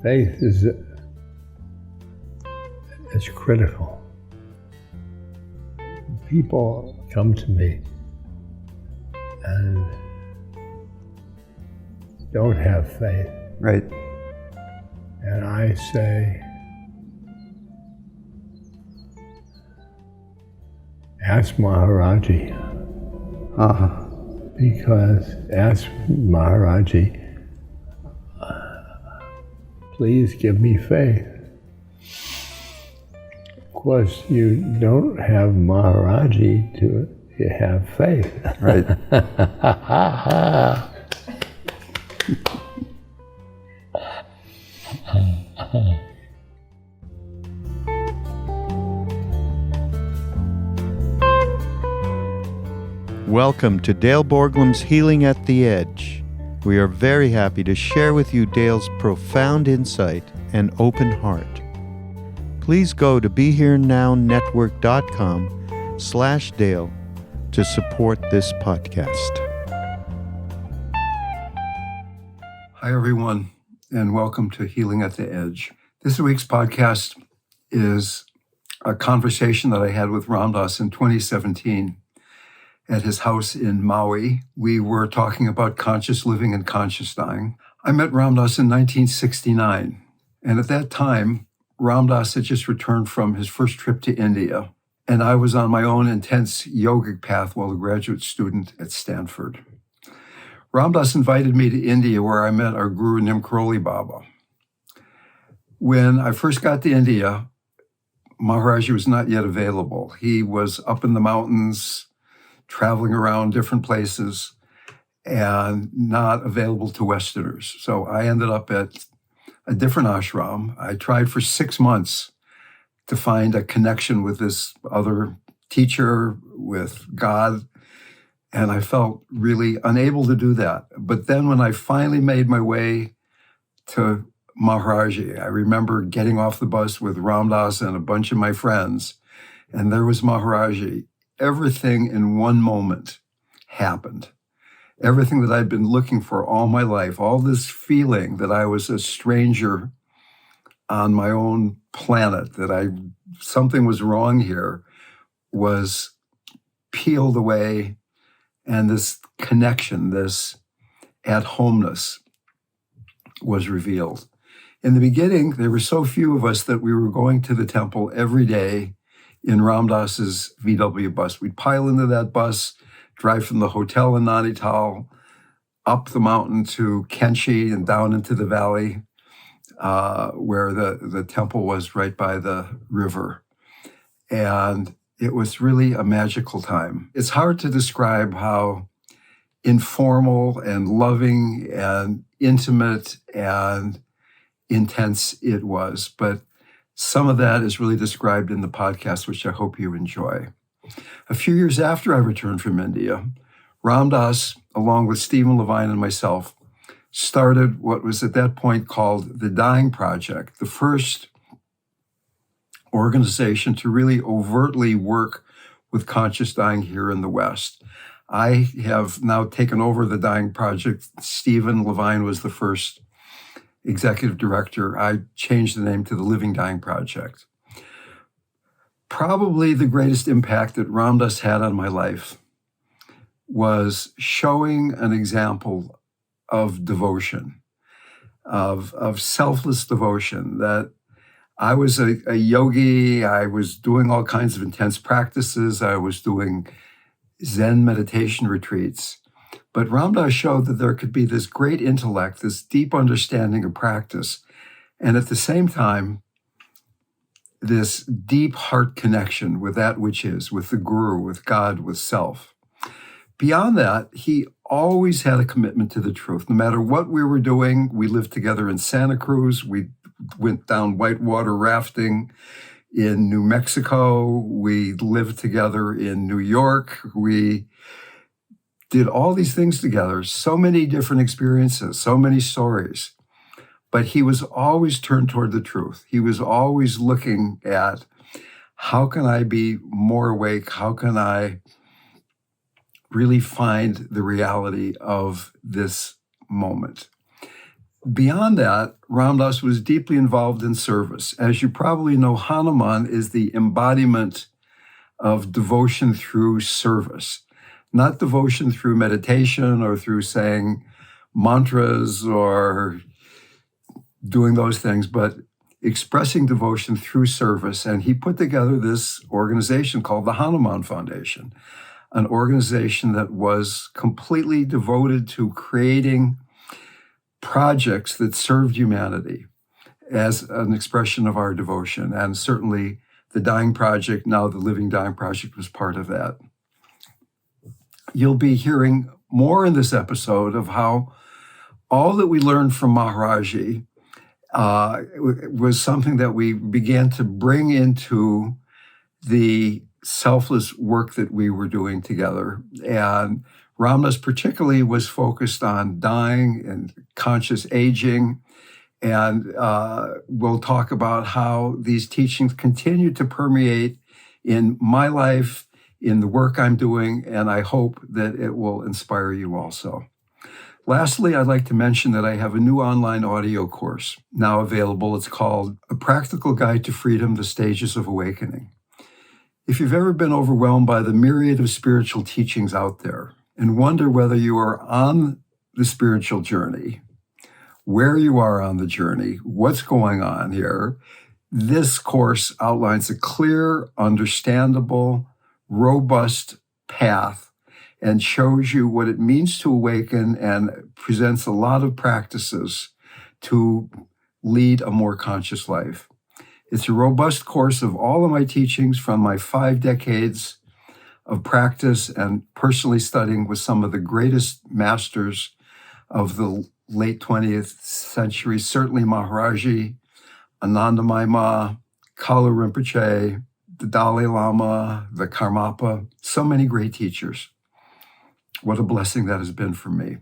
Faith is critical. People come to me and don't have faith. Right. And I say, ask Maharaj-ji. Because ask Maharaj-ji, please give me faith. Of course, you don't have Maharaj-ji to have faith. Right. Welcome to Dale Borglum's Healing at the Edge. We are very happy to share with you Dale's profound insight and open heart. Please go to BeHereNowNetwork.com/Dale to support this podcast. Hi, everyone, and welcome to Healing at the Edge. This week's podcast is a conversation that I had with Ram Dass in 2017 at his house in Maui. We were talking about conscious living and conscious dying. I met Ram Dass in 1969, and at that time, Ram Dass had just returned from his first trip to India, and I was on my own intense yogic path while a graduate student at Stanford. Ram Dass invited me to India, where I met our guru Nimkroli Baba. When I first got to India, Maharaj-ji was not yet available. He was up in the mountains, traveling around different places, and not available to Westerners. So I ended up at a different ashram. I tried for 6 months to find a connection with this other teacher, with God, and I felt really unable to do that. But then when I finally made my way to Maharaj-ji, I remember getting off the bus with Ram Dass and a bunch of my friends, and there was Maharaj-ji. Everything in one moment happened. Everything that I'd been looking for all my life, all this feeling that I was a stranger on my own planet, that something was wrong here, was peeled away, and this connection, this at-homeness was revealed. In the beginning, there were so few of us that we were going to the temple every day in Ram Dass's VW bus. We'd pile into that bus, drive from the hotel in Nainital up the mountain to Kenchi and down into the valley where the temple was right by the river. And it was really a magical time. It's hard to describe how informal and loving and intimate and intense it was, but some of that is really described in the podcast, which I hope you enjoy. A few years after I returned from India, Ram Dass, along with Stephen Levine and myself, started what was at that point called the Dying Project, the first organization to really overtly work with conscious dying here in the West. I have now taken over the Dying Project. Stephen Levine was the first executive director. I changed the name to the Living Dying Project. Probably the greatest impact that Ram Dass had on my life was showing an example of devotion, of selfless devotion, that I was a yogi. I was doing all kinds of intense practices. I was doing Zen meditation retreats. But Ram Dass showed that there could be this great intellect, this deep understanding of practice, and at the same time, this deep heart connection with that which is, with the guru, with God, with self. Beyond that, he always had a commitment to the truth. No matter what we were doing, we lived together in Santa Cruz. We went down whitewater rafting in New Mexico. We lived together in New York. We did all these things together, so many different experiences, so many stories. But he was always turned toward the truth. He was always looking at, how can I be more awake? How can I really find the reality of this moment? Beyond that, Ram Dass was deeply involved in service. As you probably know, Hanuman is the embodiment of devotion through service, not devotion through meditation or through saying mantras or doing those things, but expressing devotion through service. And he put together this organization called the Hanuman Foundation, an organization that was completely devoted to creating projects that served humanity as an expression of our devotion. And certainly the Dying Project, now the Living Dying Project, was part of that. You'll be hearing more in this episode of how all that we learned from Maharaj-ji was something that we began to bring into the selfless work that we were doing together. And Ram Dass particularly was focused on dying and conscious aging. And we'll talk about how these teachings continue to permeate in my life, in the work I'm doing, and I hope that it will inspire you also. Lastly, I'd like to mention that I have a new online audio course now available. It's called A Practical Guide to Freedom, The Stages of Awakening. If you've ever been overwhelmed by the myriad of spiritual teachings out there and wonder whether you are on the spiritual journey, where you are on the journey, what's going on here, this course outlines a clear, understandable, robust path and shows you what it means to awaken and presents a lot of practices to lead a more conscious life. It's a robust course of all of my teachings from my 5 decades of practice and personally studying with some of the greatest masters of the late 20th century, certainly Maharaj-ji, Anandamayi Ma, Kalu Rinpoche, the Dalai Lama, the Karmapa, so many great teachers. What a blessing that has been for me.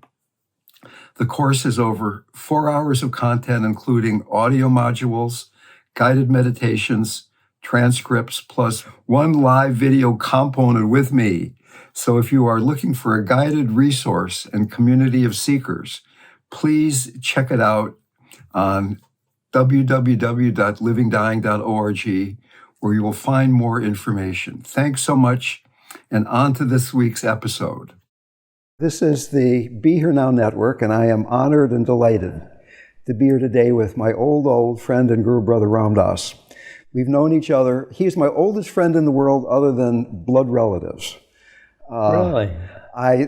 The course has over 4 hours of content, including audio modules, guided meditations, transcripts, plus 1 live video component with me. So if you are looking for a guided resource and community of seekers, please check it out on www.livingdying.org, where you will find more information. Thanks so much, and on to this week's episode. This is the Be Here Now Network, and I am honored and delighted to be here today with my old friend and guru brother Ram Dass. We've known each other. He's my oldest friend in the world other than blood relatives. Really?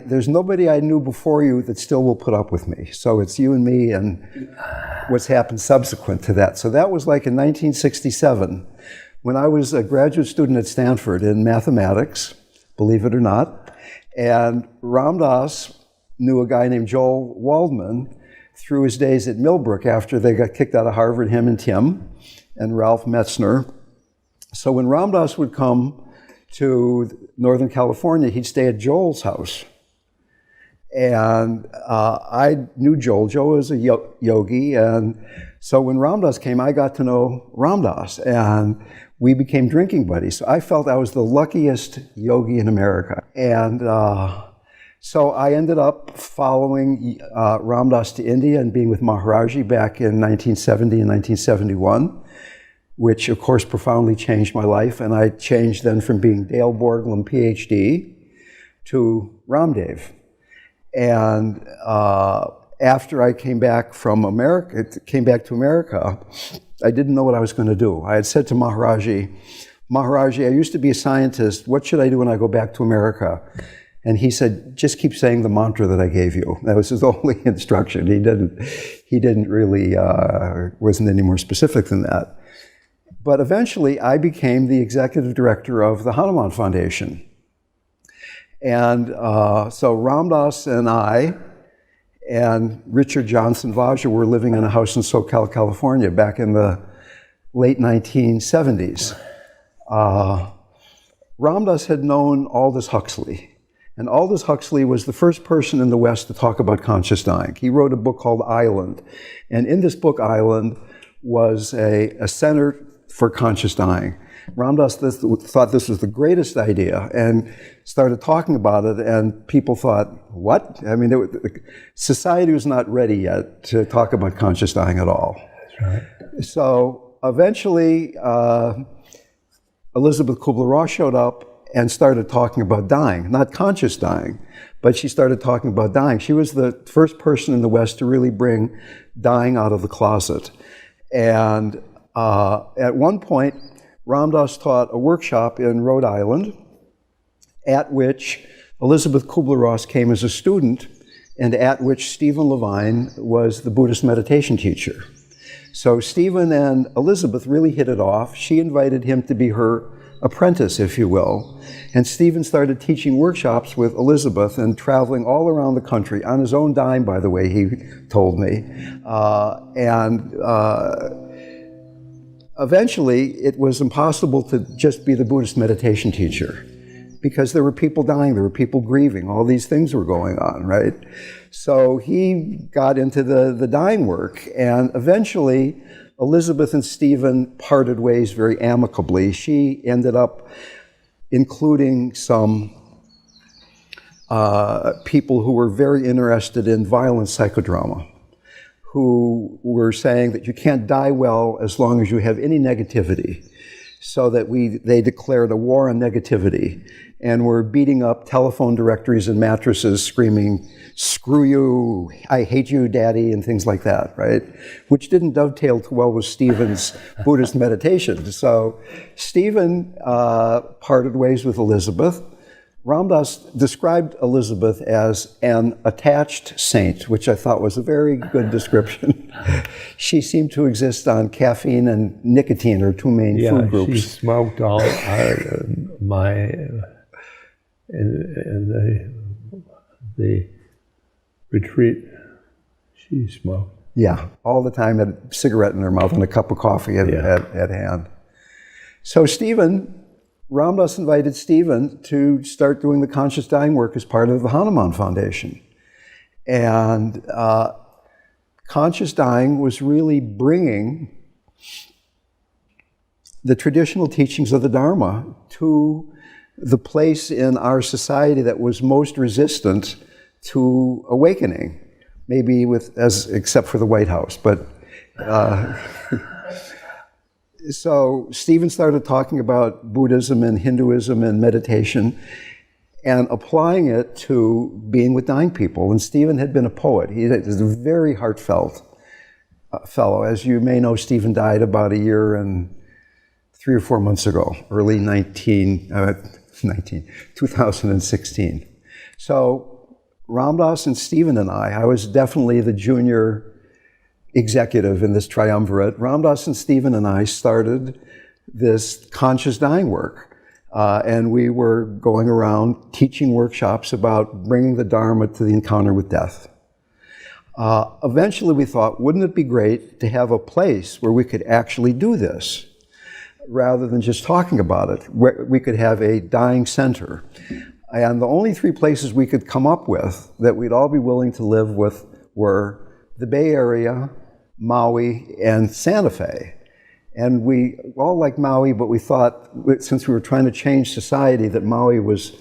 There's nobody I knew before you that still will put up with me. So it's you and me and what's happened subsequent to that. So that was like in 1967 when I was a graduate student at Stanford in mathematics, believe it or not. And Ram Dass knew a guy named Joel Waldman through his days at Millbrook after they got kicked out of Harvard, him and Tim and Ralph Metzner. So when Ram Dass would come to Northern California, he'd stay at Joel's house. And I knew Joel. Joel was a yogi. And so when Ram Dass came, I got to know Ram Dass. And we became drinking buddies. So I felt I was the luckiest yogi in America. And so I ended up following Ram Dass to India and being with Maharaj-ji back in 1970 and 1971, which of course profoundly changed my life. And I changed then from being Dale Borglum, PhD, to RamDev. And after I came back to America, I didn't know what I was going to do. I had said to Maharaj-ji, I used to be a scientist. What should I do when I go back to America? And he said, just keep saying the mantra that I gave you. That was his only instruction. He didn't really, wasn't any more specific than that. But eventually I became the executive director of the Hanuman Foundation. And so Ram Dass and I and Richard Johnson Vajra were living in a house in SoCal, California back in the late 1970s. Ram Dass had known Aldous Huxley. And Aldous Huxley was the first person in the West to talk about conscious dying. He wrote a book called Island. And in this book, Island, was a center for conscious dying. Ram Dass thought this was the greatest idea and started talking about it, and people thought, what? I mean, society was not ready yet to talk about conscious dying at all. That's right. So eventually, Elizabeth Kubler-Ross showed up and started talking about dying, not conscious dying, but she started talking about dying. She was the first person in the West to really bring dying out of the closet. And at one point, Ram Dass taught a workshop in Rhode Island at which Elizabeth Kubler-Ross came as a student and at which Stephen Levine was the Buddhist meditation teacher. So Stephen and Elizabeth really hit it off. She invited him to be her apprentice, if you will. And Stephen started teaching workshops with Elizabeth and traveling all around the country, on his own dime, by the way, he told me. Eventually, it was impossible to just be the Buddhist meditation teacher because there were people dying, there were people grieving, all these things were going on, right? So he got into the dying work, and eventually Elizabeth and Stephen parted ways very amicably. She ended up including some people who were very interested in violent psychodrama, who were saying that you can't die well as long as you have any negativity. So that they declared a war on negativity and were beating up telephone directories and mattresses, screaming, "Screw you, I hate you, Daddy," and things like that, right? Which didn't dovetail too well with Stephen's Buddhist meditation. So Stephen parted ways with Elizabeth. Ram Dass described Elizabeth as an attached saint, which I thought was a very good description. She seemed to exist on caffeine and nicotine, her two main food groups. She smoked all in the retreat. She smoked. Yeah, all the time, had a cigarette in her mouth and a cup of coffee at hand. So Ram Dass invited Stephen to start doing the conscious dying work as part of the Hanuman Foundation. And conscious dying was really bringing the traditional teachings of the Dharma to the place in our society that was most resistant to awakening, maybe except for the White House, but so Stephen started talking about Buddhism and Hinduism and meditation and applying it to being with dying people. And Stephen had been a poet. He is a very heartfelt fellow. As you may know, Stephen died about a year and 3 or 4 months ago, early 2016. So Ram Dass and Stephen and I was definitely the junior executive in this triumvirate. Ram Dass and Stephen and I started this conscious dying work. And we were going around teaching workshops about bringing the Dharma to the encounter with death. Eventually we thought, wouldn't it be great to have a place where we could actually do this rather than just talking about it, where we could have a dying center. And the only 3 places we could come up with that we'd all be willing to live with were the Bay Area, Maui, and Santa Fe. And we all liked Maui, but we thought, since we were trying to change society, that Maui was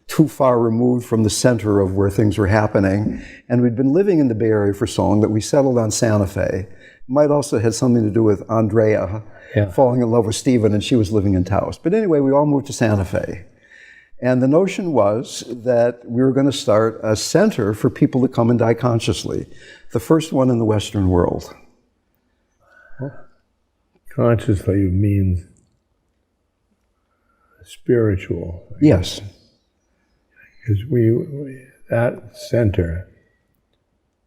too far removed from the center of where things were happening. And we'd been living in the Bay Area for so long that we settled on Santa Fe. Might also have something to do with Andrea falling in love with Stephen, and she was living in Taos. But anyway, we all moved to Santa Fe. And the notion was that we were going to start a center for people to come and die consciously, the first one in the Western world. Consciously means spiritual. Yes. Because that center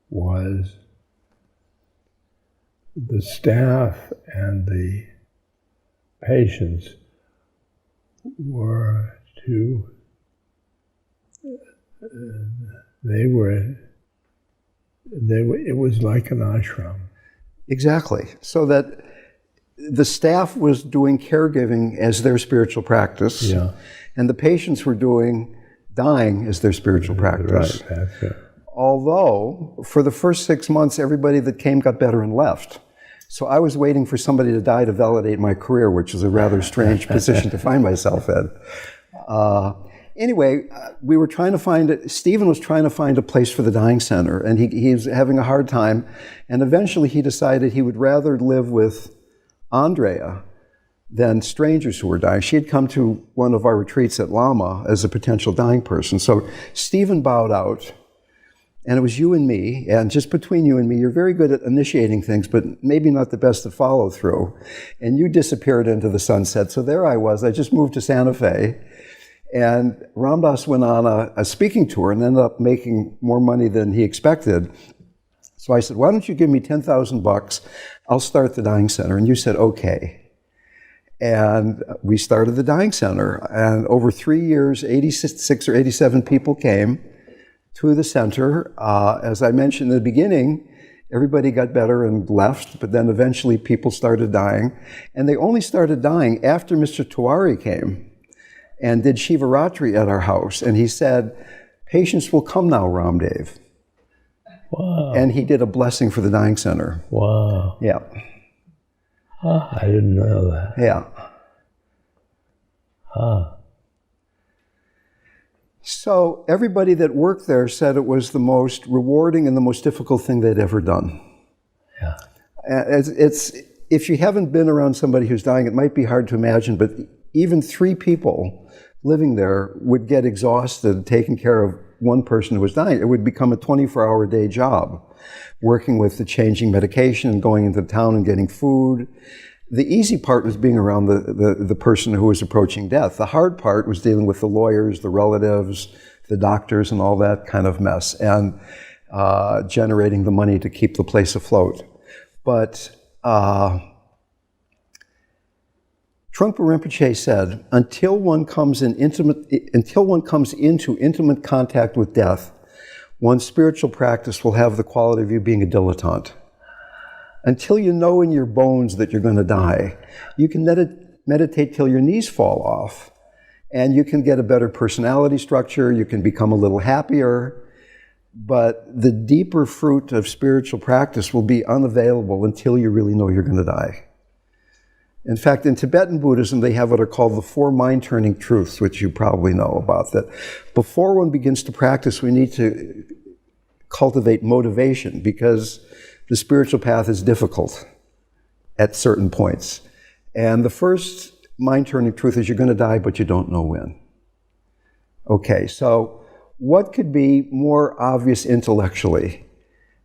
was the staff and the patients were to, it was like an ashram. Exactly. So that the staff was doing caregiving as their spiritual practice, and the patients were doing dying as their spiritual practice. Right, that's it. Although, for the first 6 months, everybody that came got better and left. So I was waiting for somebody to die to validate my career, which is a rather strange position to find myself in. Anyway, we were trying to find, Stephen was trying to find a place for the dying center, and he was having a hard time, and eventually he decided he would rather live with Andrea than strangers who were dying. She had come to one of our retreats at Lama as a potential dying person. So Stephen bowed out, and it was you and me, and just between you and me, you're very good at initiating things, but maybe not the best at follow through. And you disappeared into the sunset. So there I was. I just moved to Santa Fe. And Ram Dass went on a speaking tour and ended up making more money than he expected. So I said, why don't you give me $10,000? I'll start the dying center. And you said, okay. And we started the dying center. And over 3 years, 86 or 87 people came to the center. As I mentioned in the beginning, everybody got better and left, but then eventually people started dying. And they only started dying after Mr. Tiwari came and did Shivaratri at our house. And he said, patients will come now, RamDev. Wow. And he did a blessing for the dying center. Wow. Yeah. Huh, I didn't know that. Yeah. Huh. So everybody that worked there said it was the most rewarding and the most difficult thing they'd ever done. Yeah. It's if you haven't been around somebody who's dying, it might be hard to imagine, but even 3 people living there would get exhausted taking care of one person who was dying. It would become a 24-hour-a-day job, working with the changing medication and going into town and getting food. The easy part was being around the person who was approaching death. The hard part was dealing with the lawyers, the relatives, the doctors, and all that kind of mess, and generating the money to keep the place afloat. But Trungpa Rinpoche said, until one comes into intimate contact with death, one's spiritual practice will have the quality of you being a dilettante. Until you know in your bones that you're going to die, you can meditate till your knees fall off, and you can get a better personality structure, you can become a little happier, but the deeper fruit of spiritual practice will be unavailable until you really know you're going to die. In fact, in Tibetan Buddhism, they have what are called the 4 mind-turning truths, which you probably know about, that before one begins to practice, we need to cultivate motivation, because the spiritual path is difficult at certain points. And the first mind-turning truth is you're going to die, but you don't know when. Okay, so what could be more obvious intellectually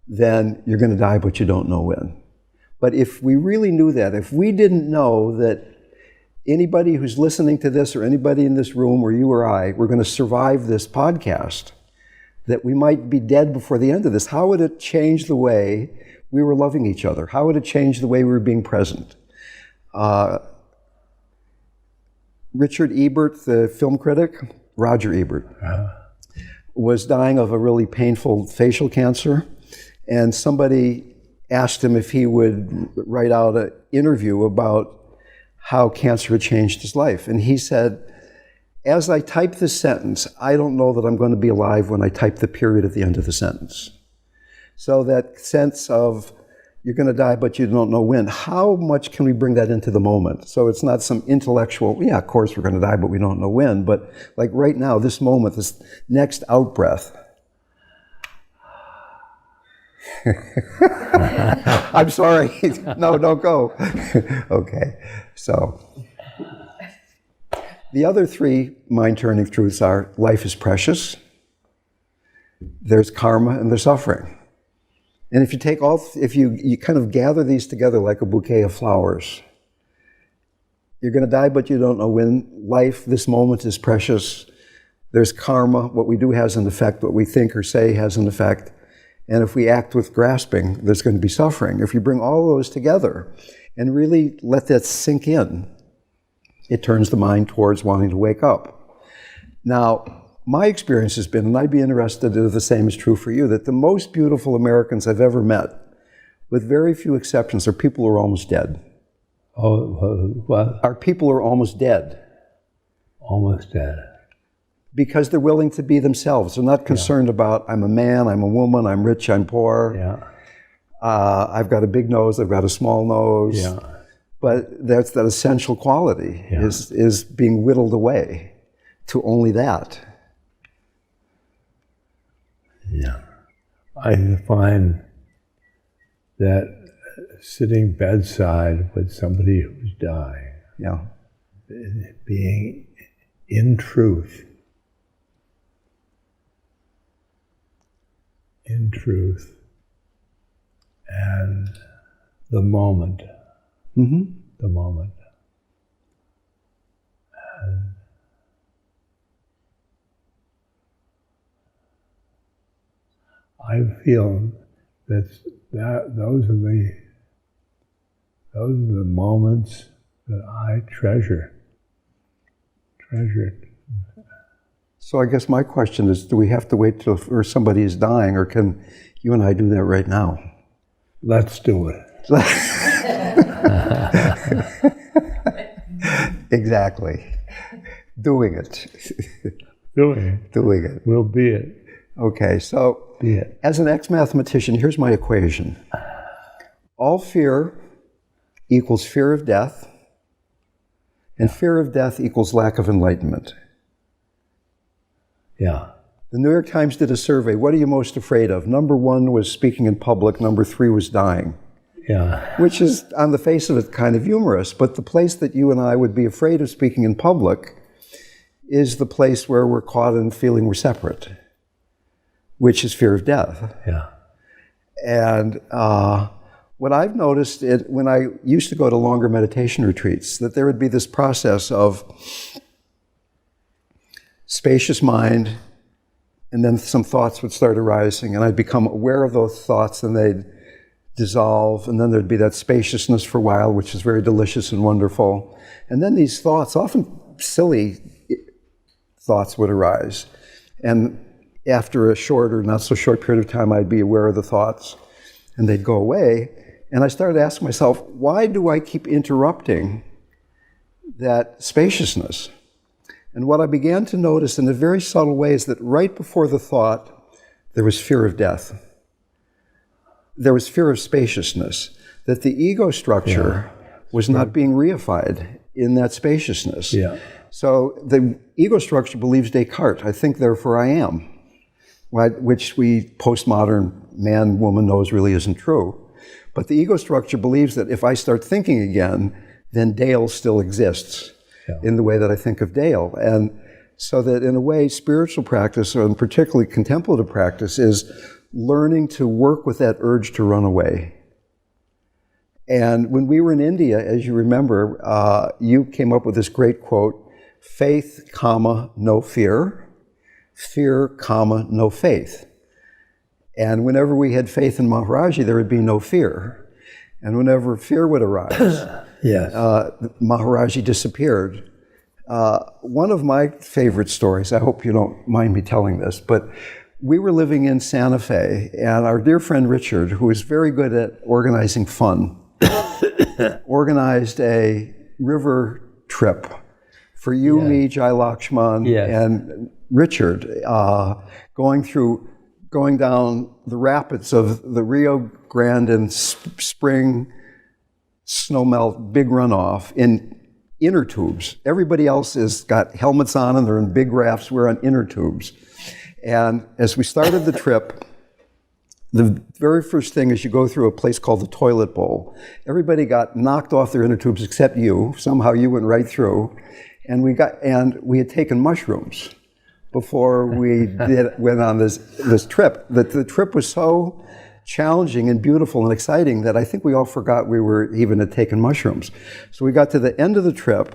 than you're going to die, but you don't know when? But if we really knew that, if we didn't know that anybody who's listening to this or anybody in this room or you or I were going to survive this podcast, that we might be dead before the end of this, how would it change the way we were loving each other? How would it change the way we were being present? Richard Ebert, the film critic, Roger Ebert, was dying of a really painful facial cancer, and somebody asked him if he would write out an interview about how cancer had changed his life. And he said, as I type this sentence, I don't know that I'm going to be alive when I type the period at the end of the sentence. So that sense of you're going to die, but you don't know when, how much can we bring that into the moment? So it's not some intellectual, yeah, of course we're going to die, but we don't know when. But like right now, this moment, this next out-breath, I'm sorry. No, don't go. Okay. So the other 3 mind-turning truths are life is precious, there's karma, and there's suffering. And if you take if you kind of gather these together like a bouquet of flowers, you're going to die, but you don't know when. Life, this moment is precious. There's karma. What we do has an effect. What we think or say has an effect. And if we act with grasping, there's going to be suffering. If you bring all those together and really let that sink in, it turns the mind towards wanting to wake up. Now, my experience has been, and I'd be interested if the same is true for you, that the most beautiful Americans I've ever met, with very few exceptions, are people who are almost dead. Oh, what? Our people who are almost dead. Almost dead. Because they're willing to be themselves. They're not concerned about, I'm a man, I'm a woman, I'm rich, I'm poor. Yeah. I've got a big nose, I've got a small nose. Yeah. But that's that essential quality Yeah. is being whittled away to only that. Yeah. I find that sitting bedside with somebody who's dying, Yeah. being in truth, and the moment, Mm-hmm. the moment. And I feel that those are the moments that I treasure. So I guess my question is, do we have to wait till somebody is dying, or can you and I do that right now? Let's do it. Exactly. Doing it. Doing Doing will be it. it. Okay, so Be it. as an ex-mathematician, here's my equation. All fear equals fear of death, and fear of death equals lack of enlightenment. Yeah. The New York Times did a survey. What are you most afraid of? Number 1 was speaking in public. Number 3 was dying. Yeah. Which is, on the face of it, kind of humorous. But the place that you and I would be afraid of speaking in public is the place where we're caught in feeling we're separate, which is fear of death. Yeah. And what I've noticed when I used to go to longer meditation retreats, that there would be this process of spacious mind, and then some thoughts would start arising, and I'd become aware of those thoughts, and they'd dissolve, and then there'd be that spaciousness for a while, which is very delicious and wonderful. And then these thoughts, often silly thoughts, would arise. And after a short or not so short period of time, I'd be aware of the thoughts, and they'd go away. And I started asking myself, why do I keep interrupting that spaciousness? And what I began to notice in a very subtle way is that right before the thought, there was fear of death. There was fear of spaciousness, that the ego structure was not being reified in that spaciousness. Yeah. So the ego structure believes Descartes, I think, therefore I am, right? Which we postmodern man, woman knows really isn't true. But the ego structure believes that if I start thinking again, then Dale still exists in the way that I think of Dale. And so that in a way, spiritual practice, and particularly contemplative practice, is learning to work with that urge to run away. And when we were in India, as you remember, you came up with this great quote, faith, comma, no fear, fear, comma, no faith. And whenever we had faith in Maharaj-ji, there would be no fear. And whenever fear would arise, Yes. Maharaj-ji disappeared. One of my favorite stories, I hope you don't mind me telling this, but we were living in Santa Fe, and our dear friend Richard, who is very good at organizing fun, organized a river trip for you, me, Jai Lakshman, and Richard, going down the rapids of the Rio Grande and spring snowmelt big runoff in inner tubes. Everybody else has got helmets on and they're in big rafts. We're on inner tubes. And as we started the trip, the very first thing is you go through a place called the toilet bowl. Everybody got knocked off their inner tubes except you. Somehow you went right through. And we had taken mushrooms before we went on this trip. The trip was so challenging and beautiful and exciting that I think we all forgot we were even had taken mushrooms. So we got to the end of the trip,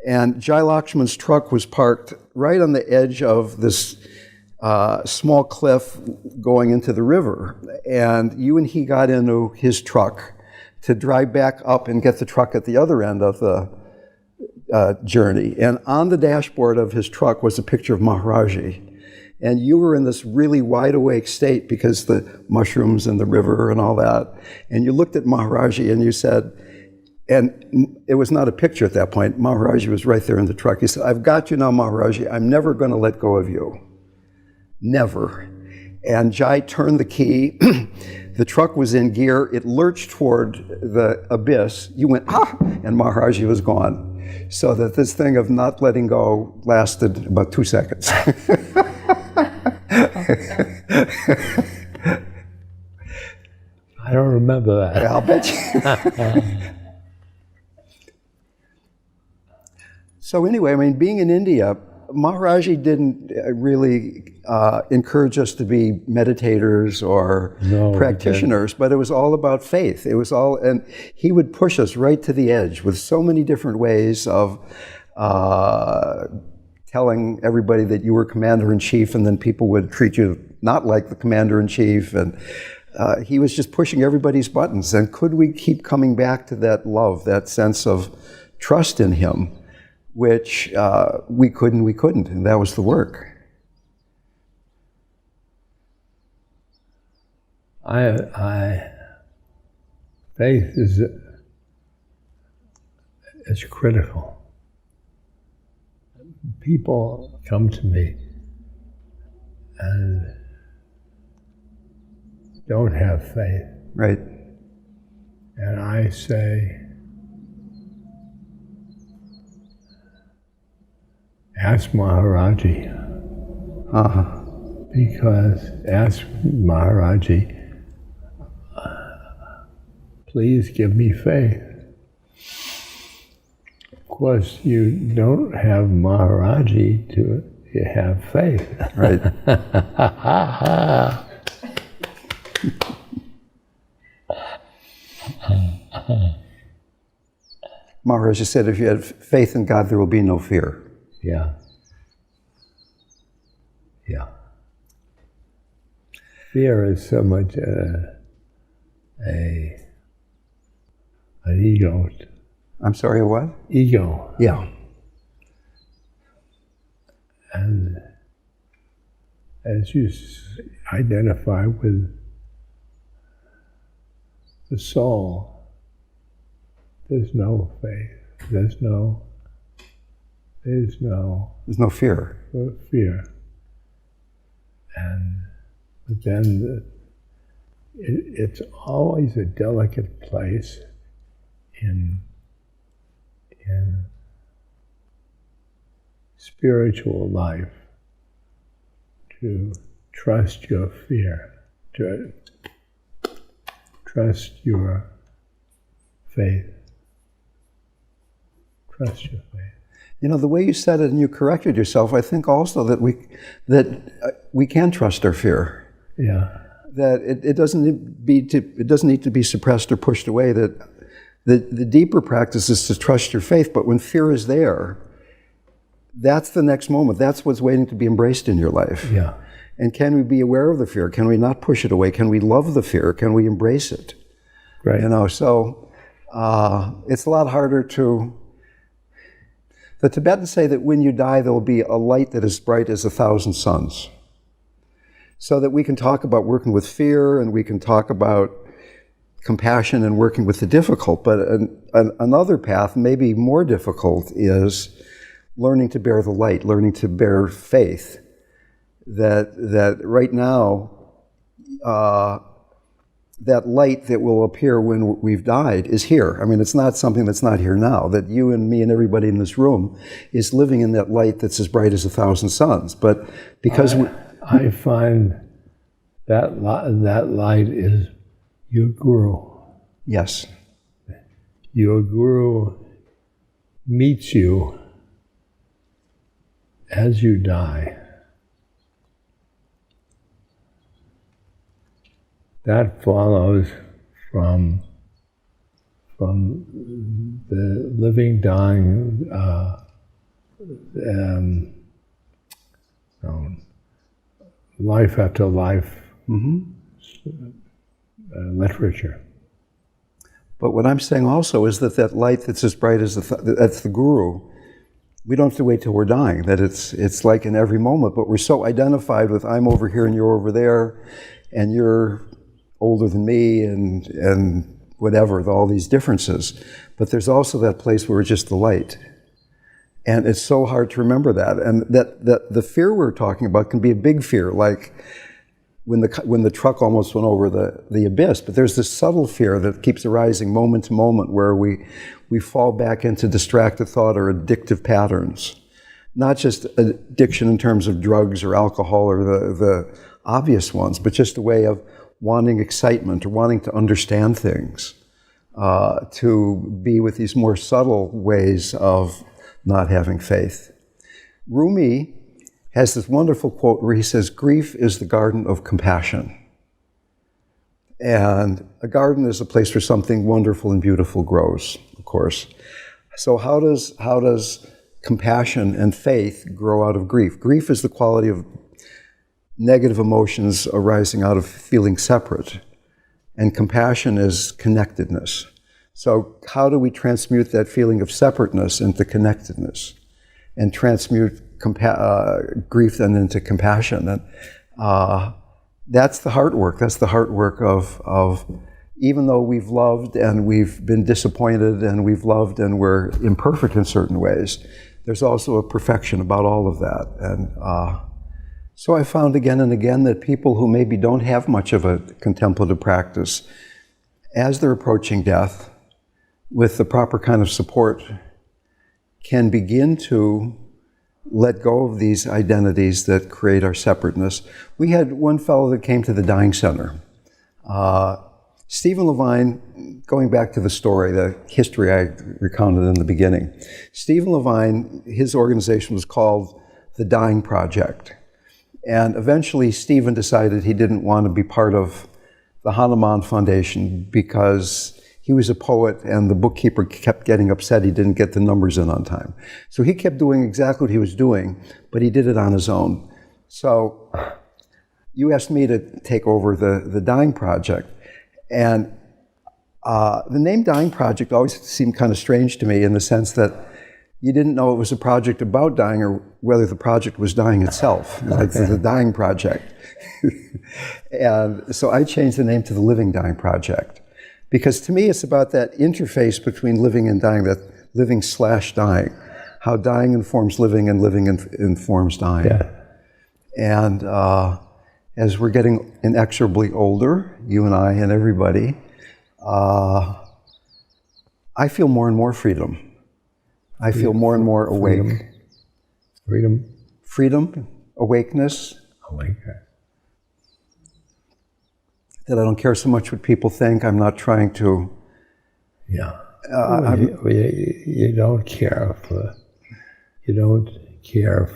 and Jai Lakshman's truck was parked right on the edge of this small cliff going into the river. And you and he got into his truck to drive back up and get the truck at the other end of the journey. And on the dashboard of his truck was a picture of Maharaj-ji. And you were in this really wide awake state because the mushrooms and the river and all that. And you looked at Maharaj-ji and you said, and it was not a picture at that point, Maharaj-ji was right there in the truck. He said, I've got you now, Maharaj-ji. I'm never going to let go of you. Never. And Jai turned the key. the truck was in gear, it lurched toward the abyss, you went, ah, and Maharaj-ji was gone. So that this thing of not letting go lasted about 2 seconds. I don't remember that. I'll bet you. So anyway, I mean, being in India, Maharaj-ji didn't really encourage us to be meditators or practitioners, but it was all about faith. It was all, and he would push us right to the edge with so many different ways of telling everybody that you were commander-in-chief, and then people would treat you not like the commander-in-chief, and he was just pushing everybody's buttons. And could we keep coming back to that love, that sense of trust in him, which we couldn't, and that was the work. Faith is critical. People come to me and don't have faith. Right. And I say, ask Maharaj-ji. Because ask Maharaj-ji, please give me faith. Of course, you don't have Maharaj-ji to you have faith. Right. Maharaj said, if you have faith in God, there will be no fear. Yeah. Yeah. Fear is so much an ego. I'm sorry, what? Ego. Yeah. And as you identify with the soul, there's no faith. There's no fear. Fear. But then it's always a delicate place in spiritual life to trust your fear, to trust your faith. Trust your faith. You know, the way you said it and you corrected yourself, I think also that we can trust our fear. Yeah. That it doesn't need to be suppressed or pushed away. That the deeper practice is to trust your faith. But when fear is there, that's the next moment. That's what's waiting to be embraced in your life. Yeah. And can we be aware of the fear? Can we not push it away? Can we love the fear? Can we embrace it? Right. You know. So it's a lot harder to. The Tibetans say that when you die, there will be a light that is bright as 1,000 suns. So that we can talk about working with fear, and we can talk about compassion and working with the difficult. But another path, maybe more difficult, is learning to bear the light, learning to bear faith. That right now, that light that will appear when we've died is here. I mean, it's not something that's not here now, that you and me and everybody in this room is living in that light that's as bright as 1,000 suns. But because I find that light is your guru. Yes. Your guru meets you as you die. That follows from the living, dying life after life literature. But what I'm saying also is that light that's as bright as that's the guru. We don't have to wait till we're dying. That it's like in every moment. But we're so identified with I'm over here and you're over there, and you're older than me, and whatever, all these differences. But there's also that place where we're just the light. And it's so hard to remember that. And that the fear we're talking about can be a big fear, like when the truck almost went over the abyss. But there's this subtle fear that keeps arising moment to moment where we fall back into distracted thought or addictive patterns. Not just addiction in terms of drugs or alcohol or the obvious ones, but just a way of wanting excitement or wanting to understand things, to be with these more subtle ways of not having faith. Rumi has this wonderful quote where he says, "Grief is the garden of compassion." And a garden is a place where something wonderful and beautiful grows, of course. So how does compassion and faith grow out of grief? Grief is the quality of negative emotions arising out of feeling separate, and compassion is connectedness. So how do we transmute that feeling of separateness into connectedness, and transmute grief then into compassion? And that's the heart work. That's the heart work of even though we've loved and we've been disappointed and we've loved and we're imperfect in certain ways, there's also a perfection about all of that. And so I found again and again that people who maybe don't have much of a contemplative practice, as they're approaching death, with the proper kind of support, can begin to let go of these identities that create our separateness. We had one fellow that came to the dying center. Stephen Levine, going back to the story, the history I recounted in the beginning, Stephen Levine, his organization was called the Dying Project. And eventually Stephen decided he didn't want to be part of the Hanuman Foundation because he was a poet and the bookkeeper kept getting upset he didn't get the numbers in on time. So he kept doing exactly what he was doing, but he did it on his own. So you asked me to take over the Dying Project. And the name Dying Project always seemed kind of strange to me in the sense that you didn't know it was a project about dying or whether the project was dying itself, like the Dying Project. And so I changed the name to the Living Dying Project. Because to me, it's about that interface between living and dying, that living/dying, how dying informs living and living informs dying. Yeah. And as we're getting inexorably older, you and I and everybody, I feel more and more freedom. I feel more and more awake. Freedom, awakeness. That I don't care so much what people think. I'm not trying to. Yeah. You don't care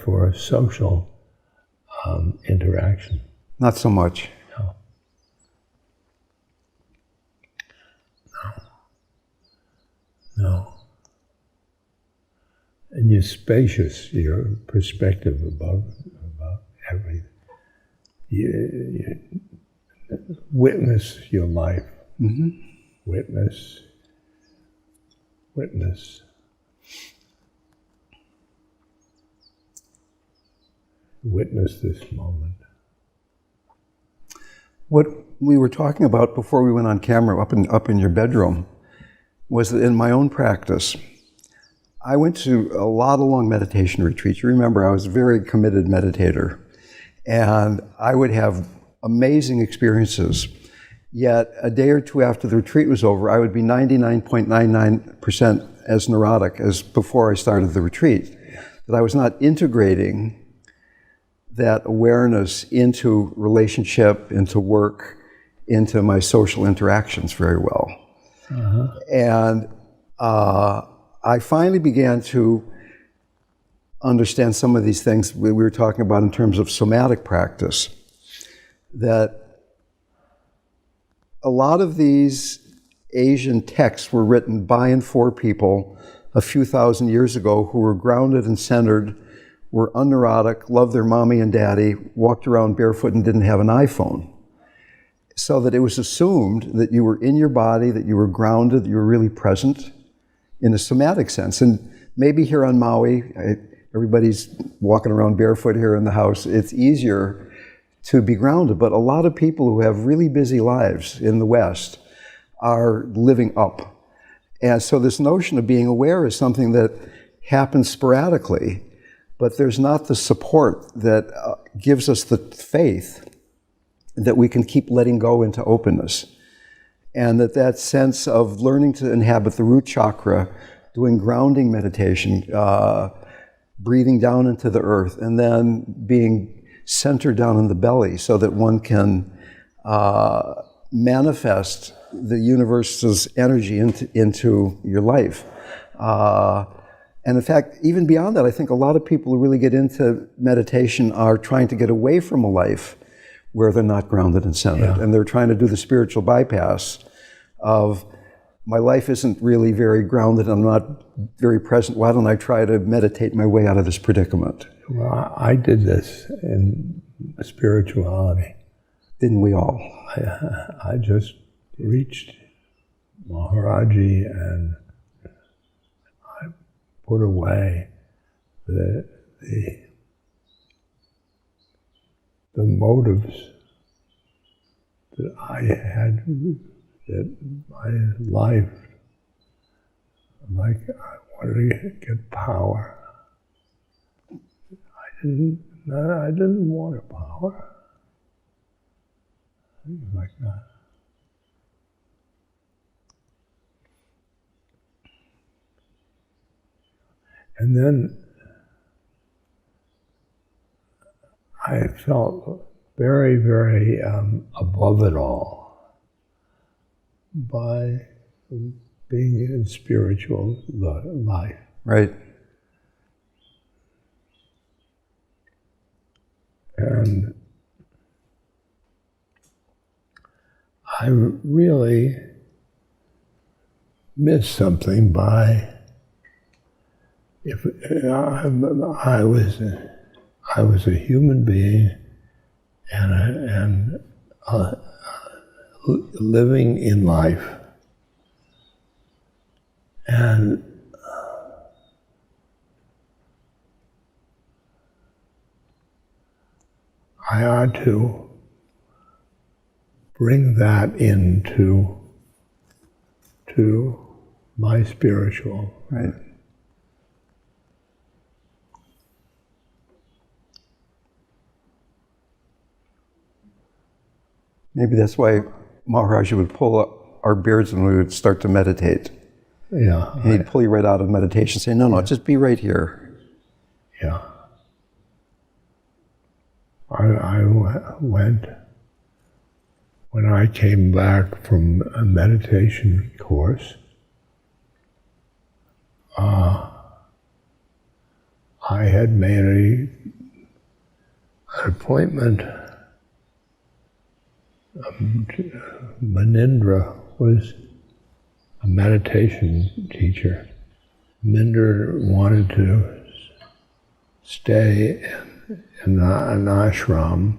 for social interaction. Not so much. No. And you're spacious, your perspective about everything. You witness your life. Mm-hmm. Witness. Witness this moment. What we were talking about before we went on camera up in your bedroom was that in my own practice, I went to a lot of long meditation retreats. You remember, I was a very committed meditator, and I would have amazing experiences. Yet a day or two after the retreat was over, I would be 99.99% as neurotic as before I started the retreat. That I was not integrating that awareness into relationship, into work, into my social interactions very well. Uh-huh. And I finally began to understand some of these things we were talking about in terms of somatic practice, that a lot of these Asian texts were written by and for people a few thousand years ago who were grounded and centered, were unneurotic, loved their mommy and daddy, walked around barefoot and didn't have an iPhone. So that it was assumed that you were in your body, that you were grounded, that you were really present in a somatic sense. And maybe here on Maui, everybody's walking around barefoot here in the house, it's easier to be grounded. But a lot of people who have really busy lives in the West are living up. And so this notion of being aware is something that happens sporadically, but there's not the support that gives us the faith that we can keep letting go into openness. And that sense of learning to inhabit the root chakra, doing grounding meditation, breathing down into the earth, and then being centered down in the belly so that one can manifest the universe's energy into your life. And in fact, even beyond that, I think a lot of people who really get into meditation are trying to get away from a life where they're not grounded and centered. And they're trying to do the spiritual bypass of, my life isn't really very grounded, I'm not very present, why don't I try to meditate my way out of this predicament? Well, I did this in spirituality. Didn't we all? I just reached Maharaj-ji and I put away the motives that I had, that my life, like I wanted to get power. I didn't want power. Things like that. And then I felt very, very above it all by being in spiritual life. Right. And I really missed something by, if I was a human being and living in life, and I ought to bring that into my spiritual. Right. Maybe that's why Maharaj-ji would pull up our beards when we would start to meditate. Yeah. And he'd pull you right out of meditation, say, no, just be right here. Yeah. I went, when I came back from a meditation course, I had made an appointment. Manindra was a meditation teacher. Minder wanted to stay in an ashram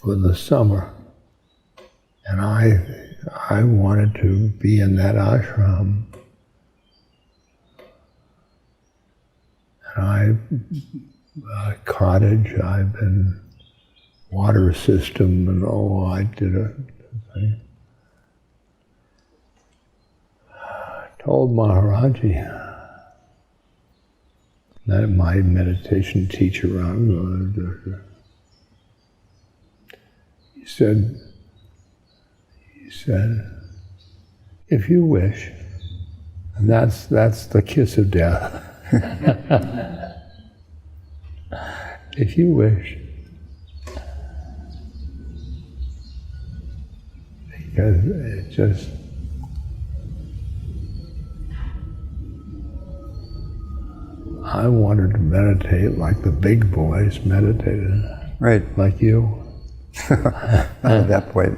for the summer, and I wanted to be in that ashram, and cottage, I've been water system, and I did a thing. I told Maharaj-ji, that my meditation teacher, he said, if you wish, and that's the kiss of death. If you wish, because it just, I wanted to meditate like the big boys meditated. Right. Like you. Not at that point.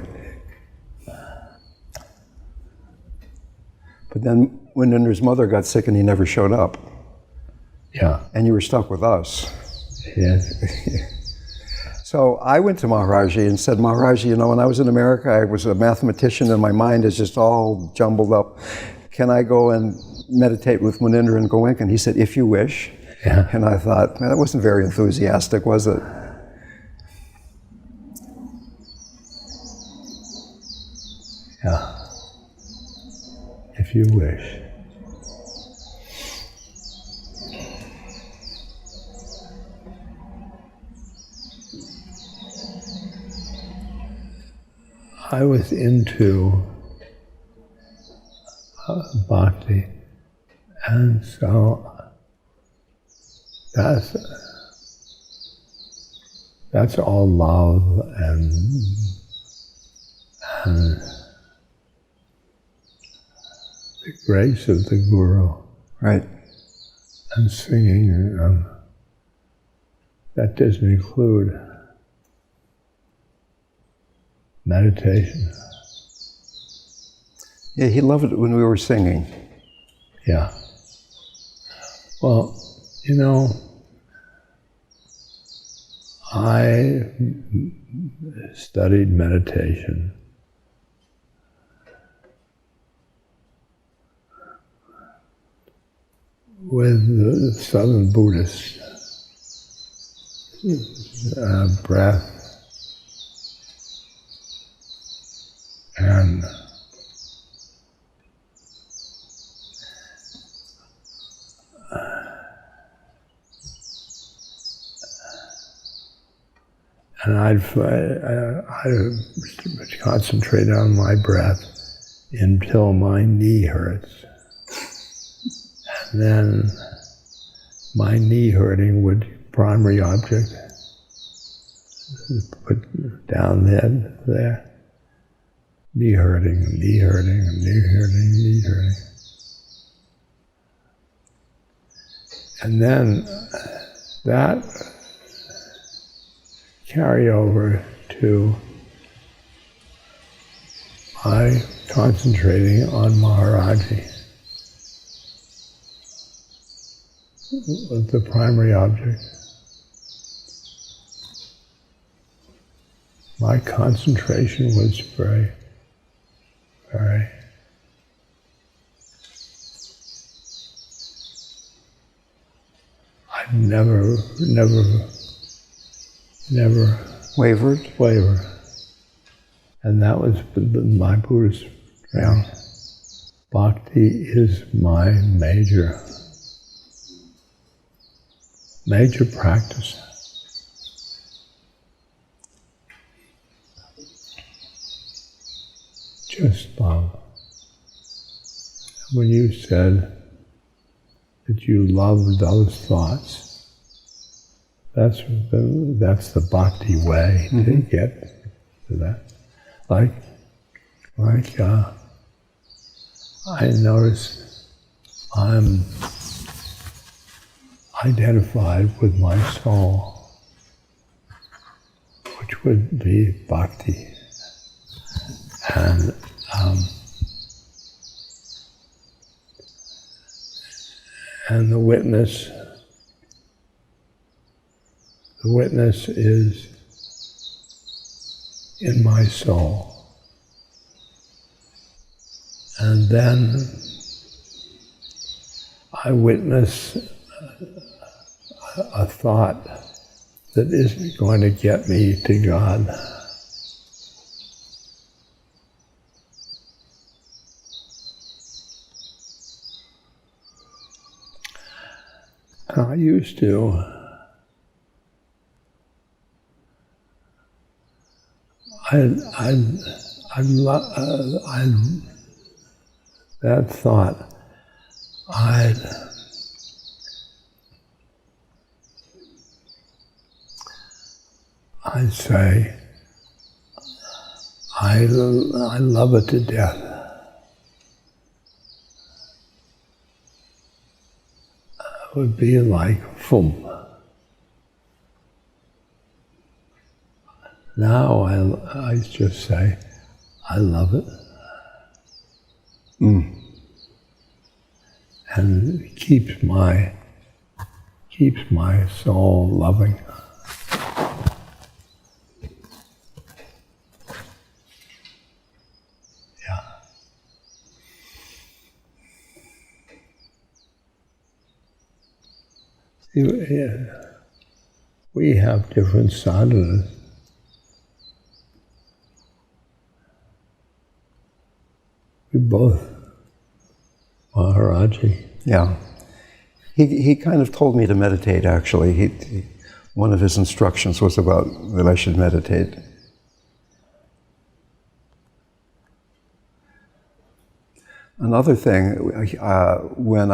But then when Nindra's mother got sick and he never showed up. Yeah. And you were stuck with us. Yes. So I went to Maharaj-ji and said, Maharaj-ji, when I was in America, I was a mathematician and my mind is just all jumbled up. Can I go and meditate with Munindra and Goenka? And he said, if you wish. Yeah. And I thought, man, that wasn't very enthusiastic, was it? Yeah. If you wish. I was into Bhakti, and so that's all love and the grace of the Guru. Right. And singing, that doesn't include meditation. Yeah, he loved it when we were singing. Yeah. Well, you know, I studied meditation with the Southern Buddhist breath and I'd concentrate on my breath until my knee hurts. And then my knee hurting would primary object, put down the head there. Knee hurting, knee hurting, knee hurting, knee hurting. And then that carried over to my concentrating on Maharaj-ji was the primary object. My concentration was very I never Wavered? And that was my Buddhist training. Bhakti is my major practice. Just love. When you said that you love those thoughts, that's the Bhakti way to get to that. Like I notice I'm identified with my soul, which would be Bhakti. And the witness is in my soul. And then I witness a thought that isn't going to get me to God. I used to that thought, I'd say, I love it to death. It would be like, boom. Now I just say, I love it. And it keeps my soul loving. Yeah. We have different sadhanas. We both, Maharaj-ji. Yeah. He kind of told me to meditate, actually. One of his instructions was about that I should meditate. Another thing, when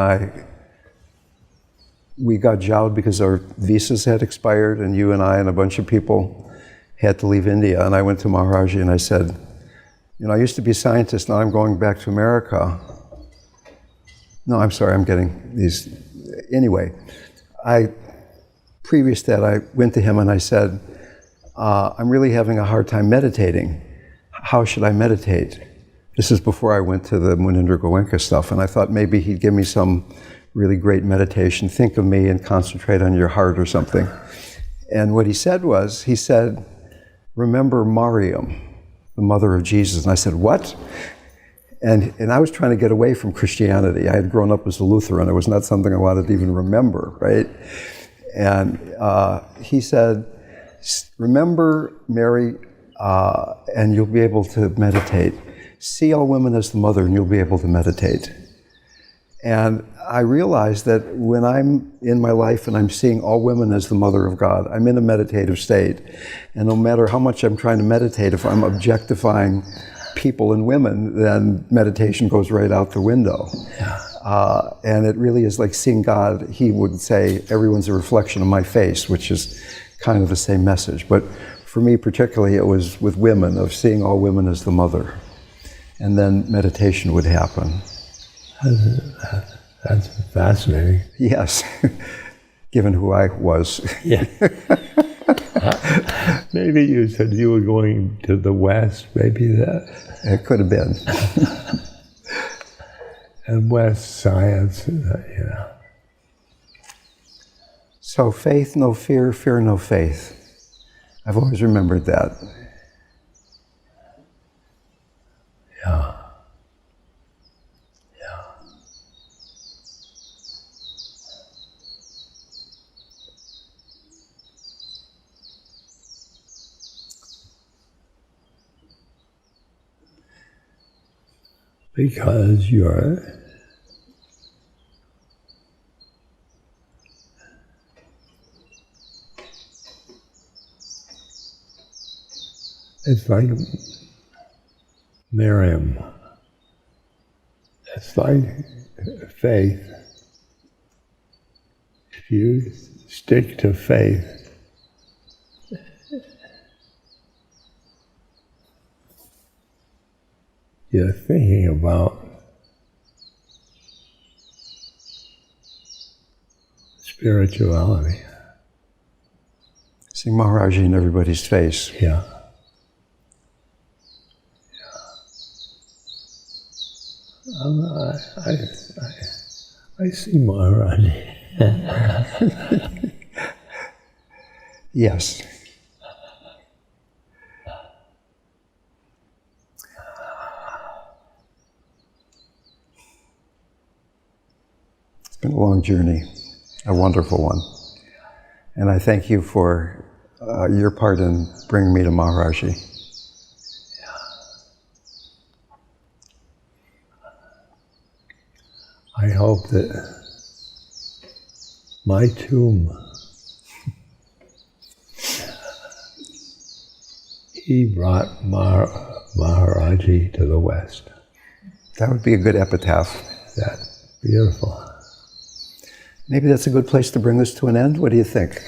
we got jousted because our visas had expired, and you and I and a bunch of people had to leave India, and I went to Maharaj-ji and I said, I used to be a scientist, now I'm going back to America. No, I'm sorry, I'm getting these. Anyway, previous to that, I went to him and I said, I'm really having a hard time meditating. How should I meditate? This is before I went to the Munindra Goenka stuff, and I thought maybe he'd give me some really great meditation. Think of me and concentrate on your heart or something. And what he said, remember Mariam, the mother of Jesus. And I said, what? And I was trying to get away from Christianity. I had grown up as a Lutheran. It was not something I wanted to even remember, right? And he said, remember Mary, and you'll be able to meditate. See all women as the mother, and you'll be able to meditate. And I realized that when I'm in my life and I'm seeing all women as the mother of God, I'm in a meditative state. And no matter how much I'm trying to meditate, if I'm objectifying people and women, then meditation goes right out the window. Yeah. And it really is like seeing God. He would say, everyone's a reflection of my face, which is kind of the same message. But for me particularly, it was with women, of seeing all women as the mother. And then meditation would happen. That's fascinating. Yes, given who I was. Yeah. Maybe you said you were going to the West, maybe that. It could have been. And West science, So faith, no fear, fear, no faith. I've always remembered that. Yeah. Because it's like Miriam. It's like faith. If you stick to faith, you're thinking about spirituality. See Maharaj-ji in everybody's face. Yeah. I see Maharaj-ji. Yes. It's been a long journey, a wonderful one. And I thank you for your part in bringing me to Maharaj-ji. I hope that my tomb, he brought Maharaj-ji to the West. That would be a good epitaph. That's beautiful. Maybe that's a good place to bring this to an end. What do you think?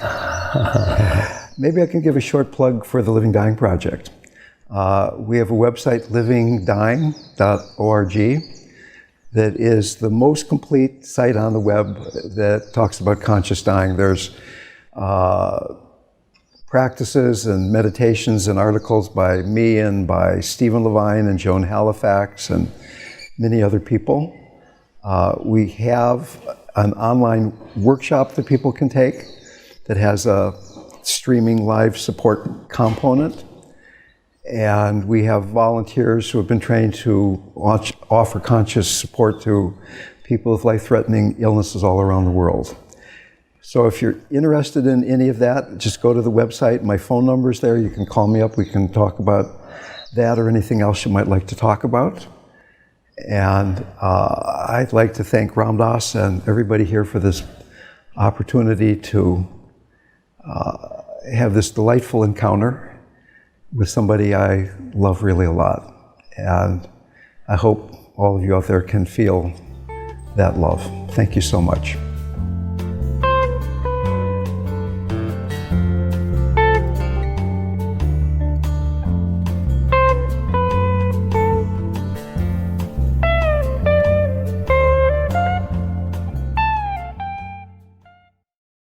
Maybe I can give a short plug for the Living Dying Project. We have a website, livingdying.org, that is the most complete site on the web that talks about conscious dying. There's practices and meditations and articles by me and by Stephen Levine and Joan Halifax and many other people. We have an online workshop that people can take that has a streaming live support component. And we have volunteers who have been trained to offer conscious support to people with life-threatening illnesses all around the world. So if you're interested in any of that, just go to the website. My phone number is there. You can call me up. We can talk about that or anything else you might like to talk about. And I'd like to thank Ram Dass and everybody here for this opportunity to have this delightful encounter with somebody I love really a lot. And I hope all of you out there can feel that love. Thank you so much.